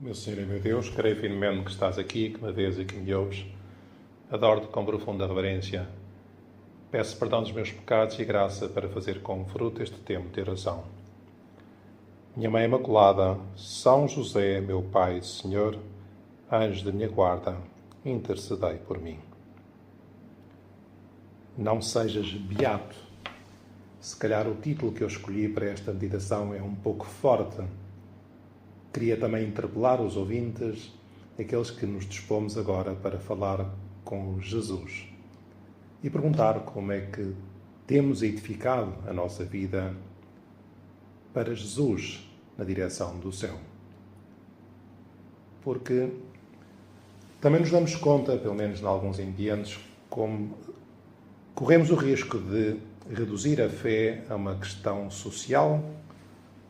Meu Senhor e meu Deus, creio firmemente que estás aqui, que me vês e que me ouves. Adoro-te com profunda reverência. Peço perdão dos meus pecados e graça para fazer com fruto este tempo de oração. Minha Mãe Imaculada, São José, meu Pai e Senhor, anjo de minha guarda, intercedei por mim. Não sejas beato. Se calhar o título que eu escolhi para esta meditação é um pouco forte. Queria também interpelar os ouvintes, aqueles que nos dispomos agora para falar com Jesus e perguntar como é que temos edificado a nossa vida para Jesus na direção do céu. Porque também nos damos conta, pelo menos em alguns ambientes, como corremos o risco de reduzir a fé a uma questão social,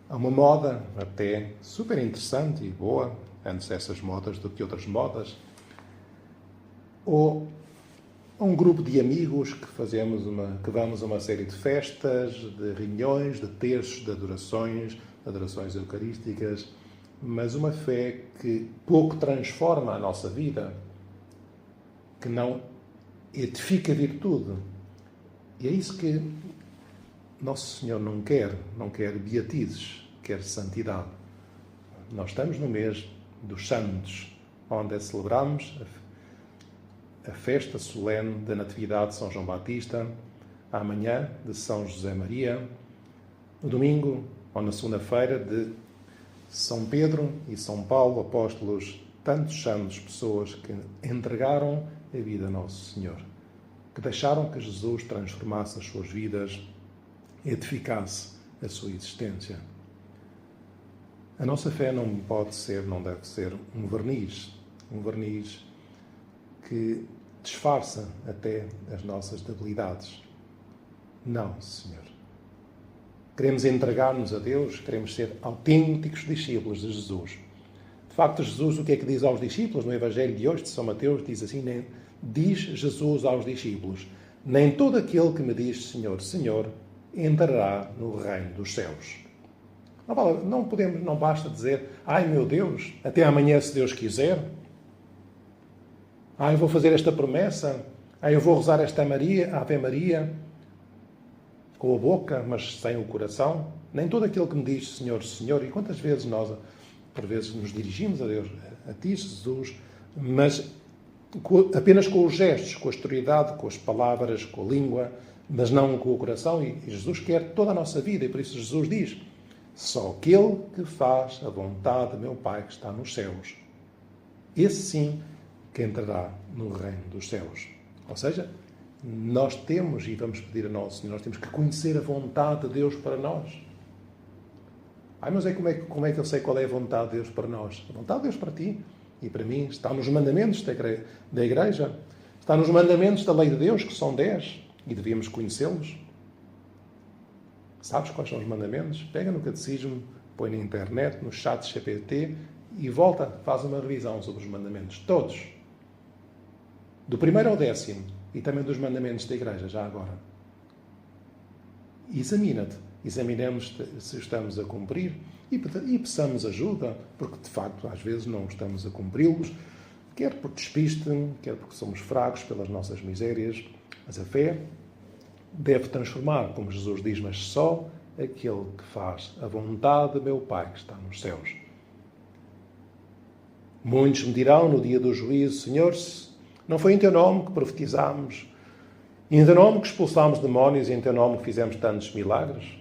a uma moda até super interessante e boa, antes essas modas do que outras modas, ou a um grupo de amigos que vamos a uma série de festas, de reuniões, de terços, de adorações eucarísticas, mas uma fé que pouco transforma a nossa vida, que não edifica virtude. E é isso que Nosso Senhor não quer beatizes, quer santidade. Nós estamos no mês dos Santos, onde celebramos a festa solene da Natividade de São João Batista, amanhã de São José Maria, no domingo ou na segunda-feira de São Pedro e São Paulo, apóstolos, tantos santos, pessoas que entregaram a vida a Nosso Senhor, que deixaram que Jesus transformasse as suas vidas, edificasse a sua existência. A nossa fé não deve ser um verniz que disfarça até as nossas debilidades. Não, Senhor. Queremos entregar-nos a Deus, queremos ser autênticos discípulos de Jesus. De facto, Jesus, o que é que diz aos discípulos? No Evangelho de hoje, de São Mateus, diz assim, diz Jesus aos discípulos, nem todo aquele que me diz Senhor, Senhor, entrará no reino dos céus. Não basta dizer, ai meu Deus, até amanhã se Deus quiser. Eu vou fazer esta promessa. Eu vou rezar esta Ave Maria com a boca, mas sem o coração. Nem todo aquele que me diz Senhor, Senhor, e quantas vezes nós, por vezes, nos dirigimos a Deus, a Ti, Jesus, mas apenas com os gestos, com a exterioridade, com as palavras, com a língua, mas não com o coração, e Jesus quer toda a nossa vida, e por isso Jesus diz, só aquele que faz a vontade de meu Pai que está nos céus, esse sim que entrará no reino dos céus. Ou seja, nós temos, e vamos pedir a Nosso Senhor, nós temos que conhecer a vontade de Deus para nós. Mas como é que eu sei qual é a vontade de Deus para nós? A vontade de Deus para ti e para mim está nos mandamentos da Igreja, está nos mandamentos da lei de Deus, que são 10, e devíamos conhecê-los. Sabes quais são os mandamentos? Pega no catecismo, põe na internet, no chat GPT e volta, faz uma revisão sobre os mandamentos, todos. Do 1º ao 10º, e também dos mandamentos da Igreja, já agora. Examina-te, examinemos se estamos a cumprir e peçamos ajuda, porque de facto às vezes não estamos a cumpri-los, quer por despiste, quer porque somos fracos pelas nossas misérias, mas a fé deve transformar, como Jesus diz, mas só aquele que faz a vontade de meu Pai que está nos céus. Muitos me dirão no dia do juízo, Senhor, não foi em teu nome que profetizámos, e em teu nome que expulsámos demónios, e em teu nome que fizemos tantos milagres?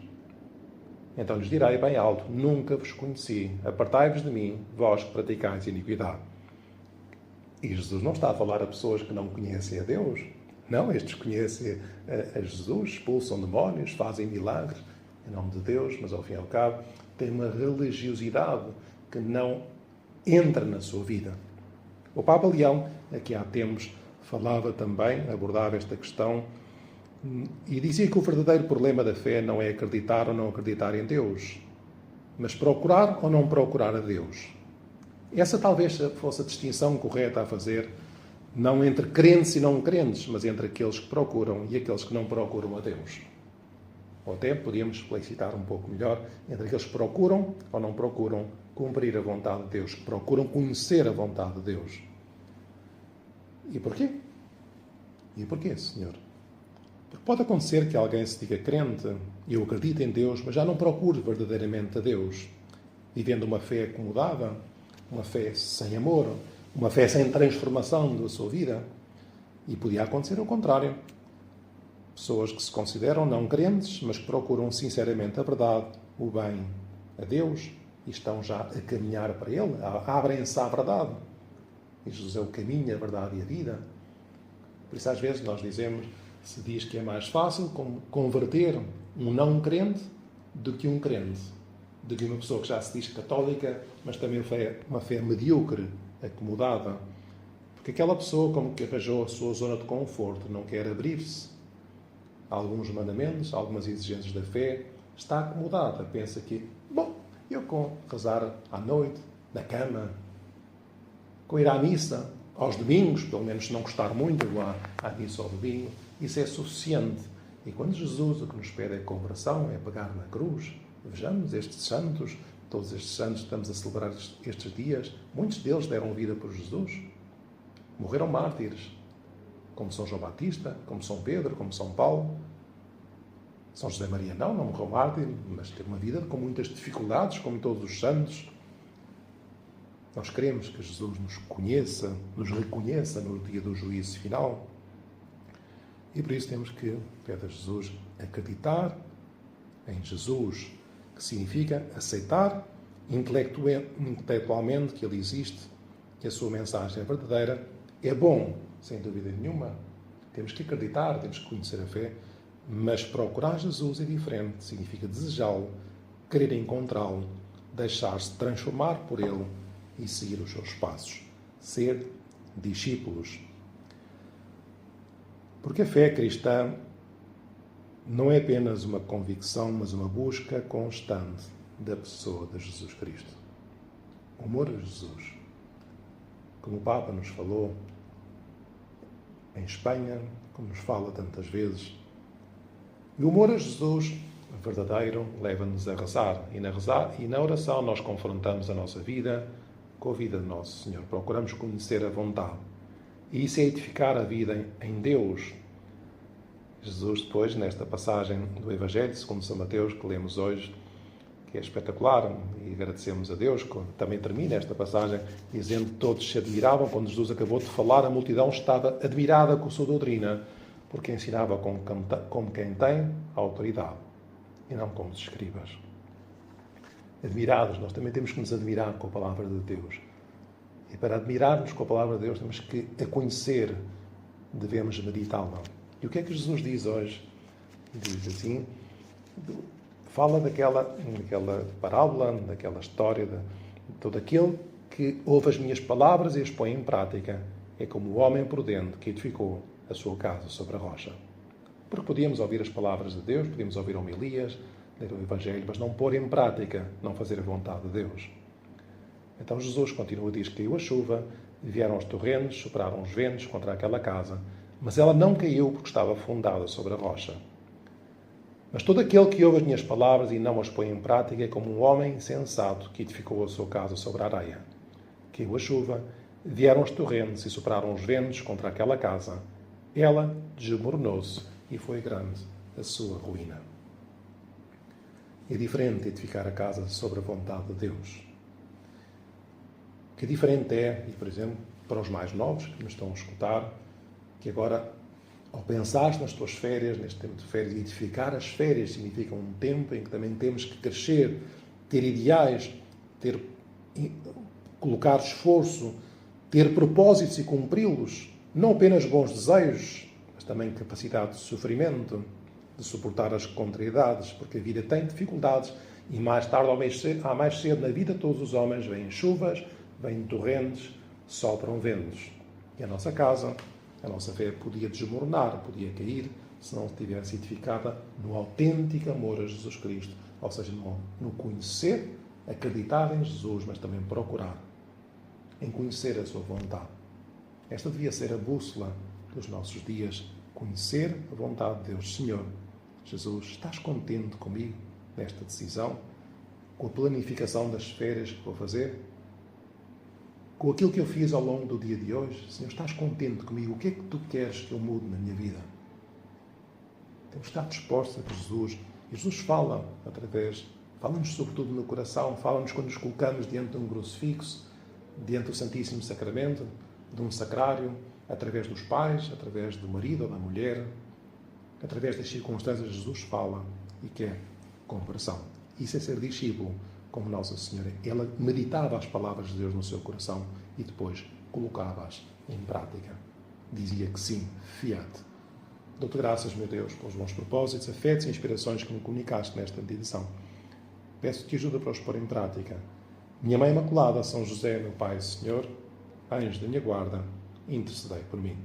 Então lhes direi bem alto, nunca vos conheci, apartai-vos de mim, vós que praticais iniquidade. E Jesus não está a falar a pessoas que não conhecem a Deus. Não, estes conhecem a Jesus, expulsam demónios, fazem milagres em nome de Deus, mas ao fim e ao cabo têm uma religiosidade que não entra na sua vida. O Papa Leão, aqui há tempos, falava também, abordava esta questão e dizia que o verdadeiro problema da fé não é acreditar ou não acreditar em Deus, mas procurar ou não procurar a Deus. Essa talvez fosse a distinção correta a fazer, não entre crentes e não crentes, mas entre aqueles que procuram e aqueles que não procuram a Deus. Ou até podíamos explicitar um pouco melhor, entre aqueles que procuram ou não procuram cumprir a vontade de Deus, que procuram conhecer a vontade de Deus. E porquê? E porquê, Senhor? Porque pode acontecer que alguém se diga crente, e eu acredito em Deus, mas já não procure verdadeiramente a Deus, vivendo uma fé acomodada, uma fé sem amor, uma fé sem transformação da sua vida. E podia acontecer o contrário. Pessoas que se consideram não crentes, mas que procuram sinceramente a verdade, o bem, a Deus, e estão já a caminhar para Ele, abrem-se à verdade. E Jesus é o caminho, a verdade e a vida. Por isso, às vezes, nós dizemos, se diz que é mais fácil converter um não crente do que um crente. Do que uma pessoa que já se diz católica, mas também uma fé medíocre, acomodada. Porque aquela pessoa, como que arranjou a sua zona de conforto, não quer abrir-se a alguns mandamentos, a algumas exigências da fé, está acomodada. Pensa que, bom, eu com rezar à noite, na cama, com ir à missa, aos domingos, pelo menos se não gostar muito, eu vou à missa ao domingo, isso é suficiente. E quando Jesus o que nos pede é conversão, é pegar na cruz, vejamos estes santos, todos estes santos que estamos a celebrar estes dias, muitos deles deram vida por Jesus. Morreram mártires, como São João Batista, como São Pedro, como São Paulo. São José Maria não morreu mártir, mas teve uma vida com muitas dificuldades, como todos os santos. Nós queremos que Jesus nos conheça, nos reconheça no dia do juízo final. E por isso temos que pedir a Jesus acreditar em Jesus, que significa aceitar intelectualmente que Ele existe, que a sua mensagem é verdadeira. É bom, sem dúvida nenhuma. Temos que acreditar, temos que conhecer a fé, mas procurar Jesus é diferente. Significa desejá-lo, querer encontrá-lo, deixar-se transformar por Ele e seguir os seus passos. Ser discípulos. Porque a fé cristã não é apenas uma convicção, mas uma busca constante da pessoa de Jesus Cristo. O amor a Jesus. Como o Papa nos falou em Espanha, como nos fala tantas vezes. E o amor a Jesus verdadeiro leva-nos a rezar. E na oração nós confrontamos a nossa vida com a vida de Nosso Senhor. Procuramos conhecer a vontade. E isso é edificar a vida em Deus. Jesus depois, nesta passagem do Evangelho, segundo São Mateus, que lemos hoje, que é espetacular, e agradecemos a Deus, que também termina esta passagem, dizendo que todos se admiravam, quando Jesus acabou de falar, a multidão estava admirada com a sua doutrina, porque ensinava como quem tem autoridade, e não como os escribas. Admirados, nós também temos que nos admirar com a palavra de Deus. E para admirarmos com a palavra de Deus, temos que a conhecer, devemos meditá-la. E o que é que Jesus diz hoje? Diz assim, fala daquela parábola, daquela história, de todo aquele que ouve as minhas palavras e as põe em prática. É como o homem prudente que edificou a sua casa sobre a rocha. Porque podíamos ouvir as palavras de Deus, podíamos ouvir homilias, ler o Evangelho, mas não pôr em prática, não fazer a vontade de Deus. Então Jesus continua, diz que caiu a chuva, vieram os torrentes, sopraram os ventos contra aquela casa, mas ela não caiu porque estava fundada sobre a rocha. Mas todo aquele que ouve as minhas palavras e não as põe em prática é como um homem insensato que edificou a sua casa sobre a areia. Caiu a chuva, vieram os torrentes e sopraram os ventos contra aquela casa. Ela desmoronou-se e foi grande a sua ruína. É diferente edificar a casa sobre a vontade de Deus. Que diferente é, e por exemplo, para os mais novos que nos estão a escutar, que agora, ao pensar nas tuas férias, neste tempo de férias, edificar as férias significa um tempo em que também temos que crescer, ter ideais, colocar esforço, ter propósitos e cumpri-los, não apenas bons desejos, mas também capacidade de sofrimento, de suportar as contrariedades, porque a vida tem dificuldades e mais tarde ou mais cedo na vida todos os homens vêm chuvas, vêm torrentes, sopram ventos. E a nossa casa, a nossa fé podia desmoronar, podia cair, se não estivesse edificada no autêntico amor a Jesus Cristo, ou seja, no conhecer, acreditar em Jesus, mas também procurar em conhecer a sua vontade. Esta devia ser a bússola dos nossos dias, conhecer a vontade de Deus. Senhor, Jesus, estás contente comigo nesta decisão? com a planificação das férias que vou fazer, com aquilo que eu fiz ao longo do dia de hoje. Senhor, estás contente comigo? O que é que tu queres que eu mude na minha vida? Temos de estar dispostos a que Jesus, e Jesus fala-nos sobretudo no coração, fala-nos quando nos colocamos diante de um crucifixo, diante do Santíssimo Sacramento, de um sacrário, através dos pais, através do marido ou da mulher, através das circunstâncias. Jesus fala e quer conversão. Isso é ser discípulo, como Nossa Senhora. Ela meditava as palavras de Deus no seu coração e depois colocava-as em prática. Dizia que sim, fiat. Dou-te graças, meu Deus, pelos bons propósitos, afetos e inspirações que me comunicaste nesta meditação. Peço-te ajuda para os pôr em prática. Minha Mãe Imaculada, São José, meu Pai e Senhor, anjo da minha guarda, intercedei por mim.